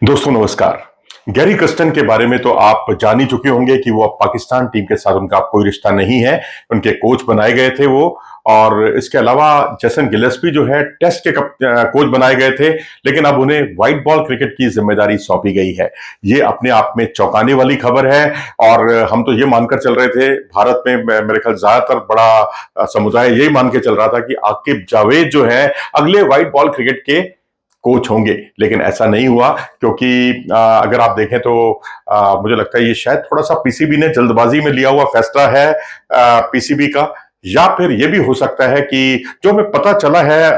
दोस्तों नमस्कार। Gary Kirsten के बारे में तो आप जान ही चुके होंगे कि वो अब पाकिस्तान टीम के साथ उनका कोई रिश्ता नहीं है। उनके कोच बनाए गए थे वो। और इसके अलावा जेसन गिलेस्पी जो है टेस्ट के कोच बनाए गए थे, लेकिन अब उन्हें व्हाइट बॉल क्रिकेट की जिम्मेदारी सौंपी गई है। ये अपने आप में चौंकाने वाली खबर है। और हम तो ये मानकर चल रहे थे, भारत में मेरे ख्याल ज्यादातर बड़ा समुदाय यही मान के चल रहा था कि आकिब जावेद जो है अगले व्हाइट बॉल क्रिकेट के कोच होंगे, लेकिन ऐसा नहीं हुआ। क्योंकि अगर आप देखें तो मुझे लगता है ये शायद थोड़ा सा पीसीबी ने जल्दबाजी में लिया हुआ फैसला है पीसीबी का। या फिर ये भी हो सकता है कि जो हमें पता चला है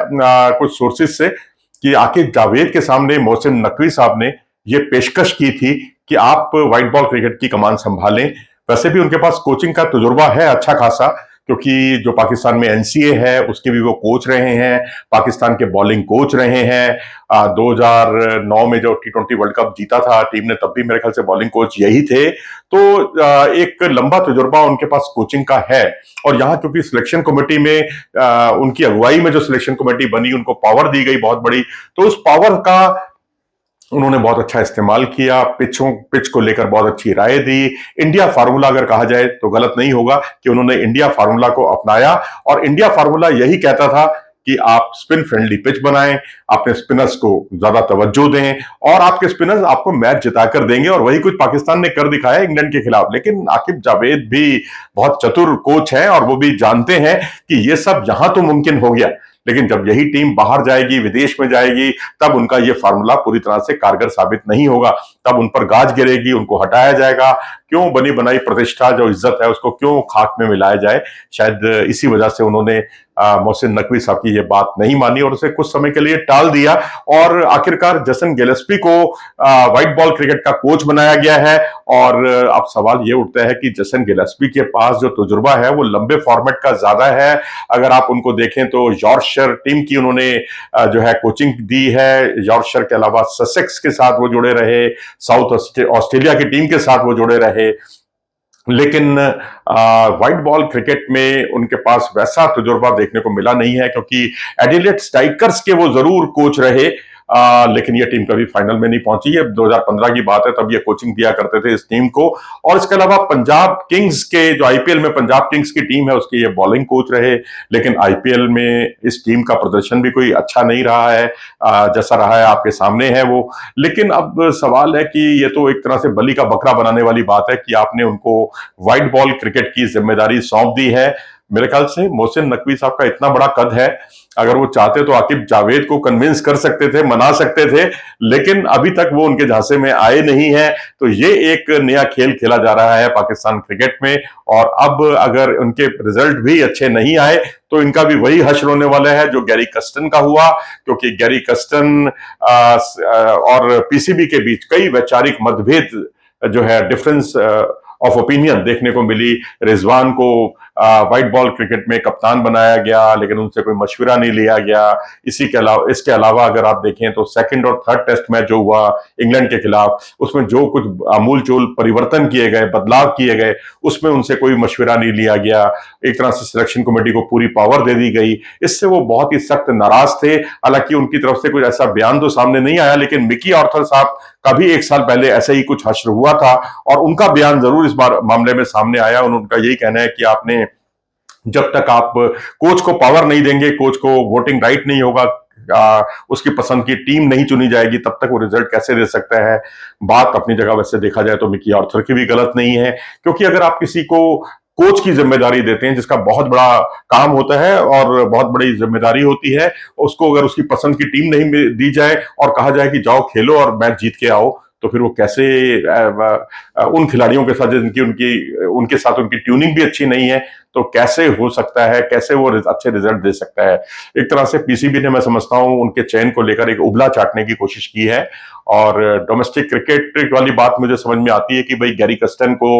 कुछ सोर्सेज से, कि आकिब जावेद के सामने मोहसिन नकवी साहब ने ये पेशकश की थी कि आप व्हाइट बॉल क्रिकेट की कमान संभालें। वैसे भी उनके पास कोचिंग का तजुर्बा है अच्छा खासा, क्योंकि जो पाकिस्तान में एनसीए है उसके भी वो कोच रहे हैं, पाकिस्तान के बॉलिंग कोच रहे हैं। 2009 में जो टी20 वर्ल्ड कप जीता था टीम ने, तब भी मेरे ख्याल से बॉलिंग कोच यही थे। तो एक लंबा तजुर्बा उनके पास कोचिंग का है। और यहाँ क्योंकि सिलेक्शन कमेटी में उनकी अगुवाई में जो सिलेक्शन कमेटी बनी, उनको पावर दी गई बहुत बड़ी, तो उस पावर का उन्होंने बहुत अच्छा इस्तेमाल किया। पिच को लेकर बहुत अच्छी राय दी। इंडिया फार्मूला अगर कहा जाए तो गलत नहीं होगा कि उन्होंने इंडिया फार्मूला को अपनाया। और इंडिया फार्मूला यही कहता था कि आप स्पिन फ्रेंडली पिच बनाएं, अपने स्पिनर्स को ज्यादा तवज्जो दें, और आपके स्पिनर्स आपको मैच जिताकर देंगे। और वही कुछ पाकिस्तान ने कर दिखाया इंग्लैंड के खिलाफ। लेकिन आकिब जावेद भी बहुत चतुर कोच हैं और वो भी जानते हैं कि ये सब यहां तो मुमकिन हो गया, लेकिन जब यही टीम बाहर जाएगी, विदेश में जाएगी, तब उनका ये फार्मूला पूरी तरह से कारगर साबित नहीं होगा। तब उन पर गाज गिरेगी, उनको हटाया जाएगा। क्यों बनी बनाई प्रतिष्ठा, जो इज्जत है, उसको क्यों खाक में मिलाया जाए। शायद इसी वजह से उन्होंने मोहसिन नकवी साहब की ये बात नहीं मानी और उसे कुछ समय के लिए टाल दिया। और आखिरकार जेसन गिलेस्पी को व्हाइट बॉल क्रिकेट का कोच बनाया गया है। और अब सवाल ये उठता है कि जेसन गिलेस्पी के पास जो तजुर्बा है वो लंबे फॉर्मेट का ज्यादा है। अगर आप उनको देखें तो यॉर्कशायर टीम की उन्होंने जो है कोचिंग दी है। यॉर्कशायर के अलावा ससेक्स के साथ वो जुड़े रहे, साउथ ऑस्ट्रेलिया की टीम के साथ वो जुड़े रहे। लेकिन व्हाइट बॉल क्रिकेट में उनके पास वैसा तजुर्बा देखने को मिला नहीं है, क्योंकि एडिलेड स्ट्राइकर्स के वो जरूर कोच रहे। लेकिन ये टीम कभी फाइनल में नहीं पहुंची है। 2015 की बात है, तब ये कोचिंग दिया करते थे इस टीम को। और इसके अलावा पंजाब किंग्स के, जो आईपीएल में पंजाब किंग्स की टीम है, उसके ये बॉलिंग कोच रहे। लेकिन आईपीएल में इस टीम का प्रदर्शन भी कोई अच्छा नहीं रहा है, जैसा रहा है आपके सामने है वो। लेकिन अब सवाल है कि ये तो एक तरह से बलि का बकरा बनाने वाली बात है कि आपने उनको व्हाइट बॉल क्रिकेट की जिम्मेदारी सौंप दी है। मेरे ख्याल से मोहसिन नकवी साहब का इतना बड़ा कद है, अगर वो चाहते तो आकिब जावेद को कन्विंस कर सकते थे, मना सकते थे। लेकिन अभी तक वो उनके झांसे में आए नहीं है। तो ये एक नया खेल खेला जा रहा है पाकिस्तान क्रिकेट में। और अब अगर उनके रिजल्ट भी अच्छे नहीं आए तो इनका भी वही हश्र होने वाला है जो गैरी कर्स्टन का हुआ। क्योंकि गैरी कर्स्टन और पीसीबी के बीच कई वैचारिक मतभेद जो है, डिफरेंस ऑफ ओपिनियन देखने को मिली। रिजवान को व्हाइट बॉल क्रिकेट में कप्तान बनाया गया, लेकिन उनसे कोई मशवरा नहीं लिया गया। इसके अलावा अगर आप देखें तो सेकंड और थर्ड टेस्ट मैच जो हुआ इंग्लैंड के खिलाफ, उसमें जो कुछ आमूल चूल परिवर्तन किए गए, बदलाव किए गए, उसमें उनसे कोई मशवरा नहीं लिया गया। एक तरह से सिलेक्शन कमेटी को पूरी पावर दे दी गई। इससे वो बहुत ही सख्त नाराज थे। हालांकि उनकी तरफ से कुछ ऐसा बयान तो सामने नहीं आया, लेकिन मिकी आर्थर साहब का भी एक साल पहले ऐसे ही कुछ हश्र हुआ था और उनका बयान जरूर इस बार मामले में सामने आया। उनका यही कहना है कि आपने, जब तक आप कोच को पावर नहीं देंगे, कोच को वोटिंग राइट नहीं होगा, उसकी पसंद की टीम नहीं चुनी जाएगी, तब तक वो रिजल्ट कैसे दे सकता है। बात अपनी जगह वैसे देखा जाए तो मिकी आर्थर की भी गलत नहीं है, क्योंकि अगर आप किसी को कोच की जिम्मेदारी देते हैं जिसका बहुत बड़ा काम होता है और बहुत बड़ी जिम्मेदारी होती है, उसको अगर उसकी पसंद की टीम नहीं दी जाए और कहा जाए कि जाओ खेलो और मैच जीत के आओ, तो फिर वो कैसे उन खिलाड़ियों के साथ जिनकी उनकी उनके साथ उनकी ट्यूनिंग भी अच्छी नहीं है, तो कैसे हो सकता है, कैसे वो अच्छे रिजल्ट दे सकता है। एक तरह से पीसीबी ने, मैं समझता हूं, उनके चयन को लेकर एक उबला चाटने की कोशिश की है। और डोमेस्टिक क्रिकेट वाली बात मुझे समझ में आती है कि भाई गैरी कर्स्टन को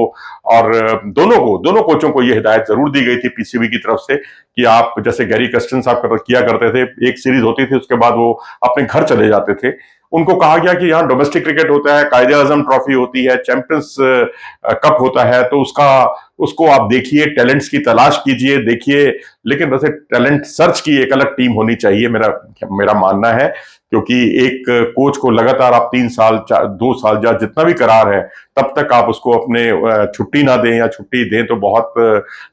और दोनों कोचों को ये हिदायत जरूर दी गई थी पीसीबी की तरफ से कि आप, जैसे गैरी कर्स्टन साहब किया करते थे, एक सीरीज होती थी उसके बाद वो अपने घर चले जाते थे उनको कहा गया कि यहाँ डोमेस्टिक क्रिकेट होता है, कायदे आजम ट्रॉफी होती है, चैंपियंस कप होता है, तो उसको आप देखिए, टैलेंट्स की तलाश कीजिए, देखिए। लेकिन वैसे टैलेंट सर्च की एक अलग टीम होनी चाहिए, मेरा मेरा मानना है। क्योंकि एक कोच को लगातार आप 3 साल 2 साल या जितना भी करार है, तब तक आप उसको अपने छुट्टी ना दें, या छुट्टी दें तो बहुत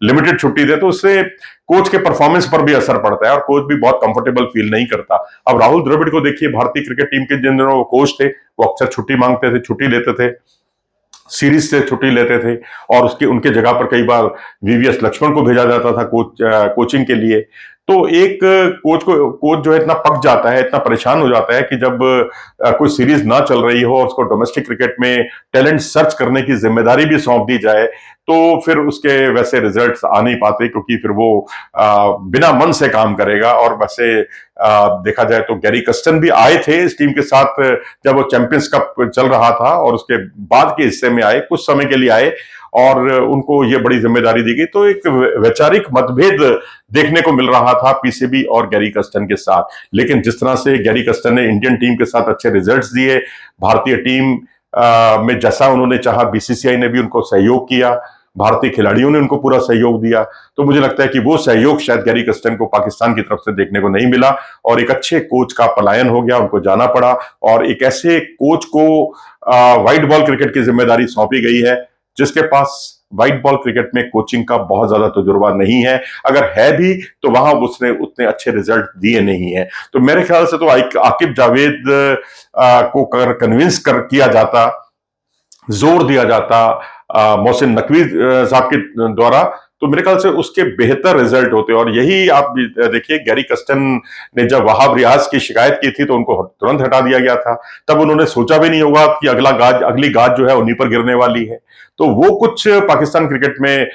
लिमिटेड छुट्टी दें, तो उससे कोच के परफॉर्मेंस पर भी असर पड़ता है और कोच भी बहुत कंफर्टेबल फील नहीं करता। अब राहुल द्रविड़ को देखिए, भारतीय क्रिकेट टीम के जिन दिनों वो कोच थे, वो अक्सर छुट्टी मांगते थे, छुट्टी लेते थे, सीरीज से छुट्टी लेते थे, और उसके उनके जगह पर कई बार वीवीएस लक्ष्मण को भेजा जाता था कोचिंग के लिए। तो एक कोच जो है इतना पक जाता है, इतना परेशान हो जाता है कि जब कोई सीरीज ना चल रही हो और उसको डोमेस्टिक क्रिकेट में टैलेंट सर्च करने की जिम्मेदारी भी सौंप दी जाए, तो फिर उसके वैसे रिजल्ट्स आ नहीं पाते, क्योंकि फिर वो बिना मन से काम करेगा। और वैसे देखा जाए तो गैरी कस्टन भी आए थे इस टीम के साथ जब वो चैंपियंस कप चल रहा था, और उसके बाद के हिस्से में आए, कुछ समय के लिए आए, और उनको ये बड़ी जिम्मेदारी दी गई। तो एक वैचारिक मतभेद देखने को मिल रहा था पीसीबी और गैरी कस्टन के साथ। लेकिन जिस तरह से गैरी कस्टन ने इंडियन टीम के साथ अच्छे रिजल्ट्स दिए, भारतीय टीम में जैसा उन्होंने चाहा, बीसीसीआई ने भी उनको सहयोग किया, भारतीय खिलाड़ियों ने उनको पूरा सहयोग दिया, तो मुझे लगता है कि वो सहयोग शायद गैरी कस्टन को पाकिस्तान की तरफ से देखने को नहीं मिला, और एक अच्छे कोच का पलायन हो गया, उनको जाना पड़ा। और एक ऐसे कोच को व्हाइट बॉल क्रिकेट की जिम्मेदारी सौंपी गई है जिसके पास व्हाइट बॉल क्रिकेट में कोचिंग का बहुत ज्यादा तजुर्बा नहीं है, अगर है भी तो वहां उसने उतने अच्छे रिजल्ट दिए नहीं है। तो मेरे ख्याल से तो आकिब जावेद को कन्विंस किया जाता, जोर दिया जाता मोहसिन नकवी साहब के द्वारा, तो मेरे ख्याल से उसके बेहतर रिजल्ट होते। और यही आप देखिए, गैरी कस्टन ने जब वहाब रियाज की शिकायत की थी तो उनको तुरंत हटा दिया गया था। तब उन्होंने सोचा भी नहीं होगा कि अगली गाज जो है उन्हीं पर गिरने वाली है। तो वो कुछ पाकिस्तान क्रिकेट में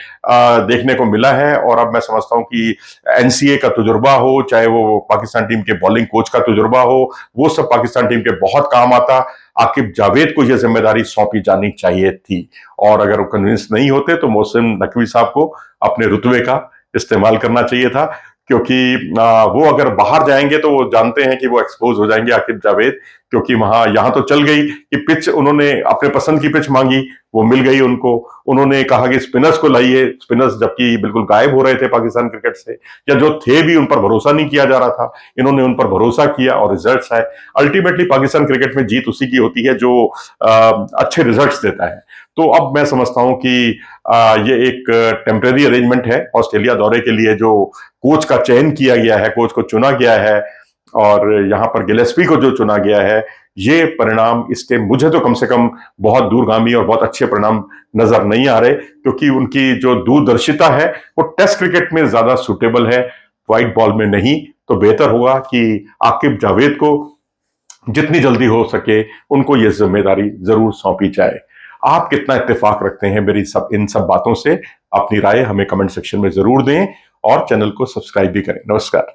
देखने को मिला है। और अब मैं समझता हूं कि एनसीए का तजुर्बा हो, चाहे वो पाकिस्तान टीम के बॉलिंग कोच का तजुर्बा हो, वो सब पाकिस्तान टीम के बहुत काम आता। आकिब जावेद को यह जिम्मेदारी सौंपी जानी चाहिए थी, और अगर वो कन्विंस नहीं होते तो मोहसिन नकवी साहब को अपने रुतबे का इस्तेमाल करना चाहिए था। क्योंकि वो अगर बाहर जाएंगे तो वो जानते हैं कि वो एक्सपोज हो जाएंगे, आकिब जावेद। क्योंकि यहां तो चल गई कि पिच उन्होंने अपने पसंद की पिच मांगी, वो मिल गई उनको। उन्होंने कहा कि स्पिनर्स को लाइए, स्पिनर्स जबकि बिल्कुल गायब हो रहे थे पाकिस्तान क्रिकेट से, या जो थे भी उन पर भरोसा नहीं किया जा रहा था। इन्होंने उन पर भरोसा किया और रिजल्ट्स आए। अल्टीमेटली पाकिस्तान क्रिकेट में जीत उसी की होती है जो अच्छे रिजल्ट्स देता है। तो अब मैं समझता हूं कि ये एक टेम्परेरी अरेंजमेंट है ऑस्ट्रेलिया दौरे के लिए, जो कोच का चयन किया गया है, कोच को चुना गया है, और यहां पर गिलेस्पी को जो चुना गया है, ये परिणाम इसके मुझे तो कम से कम बहुत दूरगामी और बहुत अच्छे परिणाम नजर नहीं आ रहे। क्योंकि उनकी जो दूरदर्शिता है वो टेस्ट क्रिकेट में ज्यादा सुटेबल है, व्हाइट बॉल में नहीं। तो बेहतर होगा कि आकिब जावेद को जितनी जल्दी हो सके उनको ये जिम्मेदारी जरूर सौंपी जाए। आप कितना इत्तेफाक रखते हैं मेरी इन सब बातों से? अपनी राय हमें कमेंट सेक्शन में जरूर दें, और चैनल को सब्सक्राइब भी करें। नमस्कार।